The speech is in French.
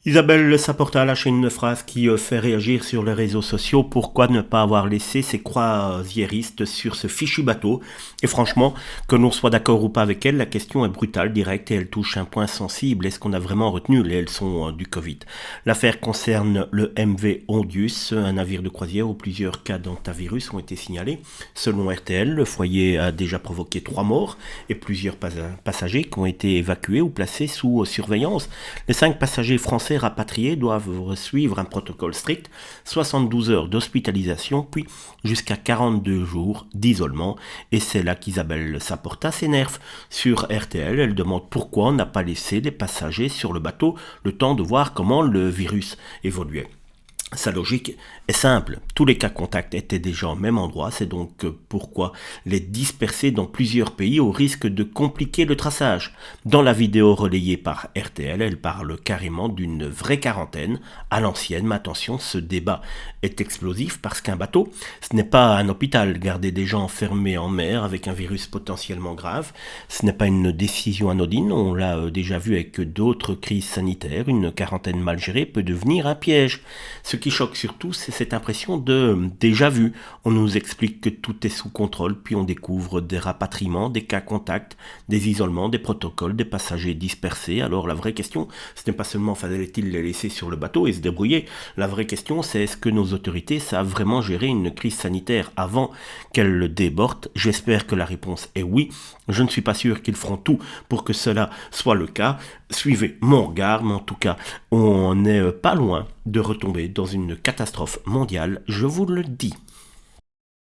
Isabelle Saporta a lâché une phrase qui fait réagir sur les réseaux sociaux. Pourquoi ne pas avoir laissé ces croisiéristes sur ce fichu bateau? Et franchement, que l'on soit d'accord ou pas avec elle, la question est brutale, directe et elle touche un point sensible. Est-ce qu'on a vraiment retenu les leçons du Covid? L'affaire concerne le MV Ondius, un navire de croisière où plusieurs cas d'antavirus ont été signalés. Selon RTL, le foyer a déjà provoqué 3 morts et plusieurs passagers qui ont été évacués ou placés sous surveillance. Les 5 passagers français rapatriés doivent suivre un protocole strict, 72 heures d'hospitalisation, puis jusqu'à 42 jours d'isolement. Et c'est là qu'Isabelle Saporta s'énerve. Sur RTL, elle demande pourquoi on n'a pas laissé les passagers sur le bateau le temps de voir comment le virus évoluait. Sa logique est simple, tous les cas contacts étaient déjà au même endroit, c'est donc pourquoi les disperser dans plusieurs pays au risque de compliquer le traçage. Dans la vidéo relayée par RTL, elle parle carrément d'une vraie quarantaine à l'ancienne, mais attention, ce débat est explosif parce qu'un bateau, ce n'est pas un hôpital, garder des gens enfermés en mer avec un virus potentiellement grave, ce n'est pas une décision anodine, on l'a déjà vu avec d'autres crises sanitaires, une quarantaine mal gérée peut devenir un piège. Ce qui choque surtout, c'est cette impression de déjà vu. On nous explique que tout est sous contrôle, puis on découvre des rapatriements, des cas contacts, des isolements, des protocoles, des passagers dispersés. Alors la vraie question, ce n'est pas seulement fallait-il les laisser sur le bateau et se débrouiller. La vraie question, c'est est-ce que nos autorités savent vraiment gérer une crise sanitaire avant qu'elle déborde? J'espère que la réponse est oui. Je ne suis pas sûr qu'ils feront tout pour que cela soit le cas. Suivez mon regard, mais en tout cas, on n'est pas loin de retomber dans une catastrophe mondiale, je vous le dis.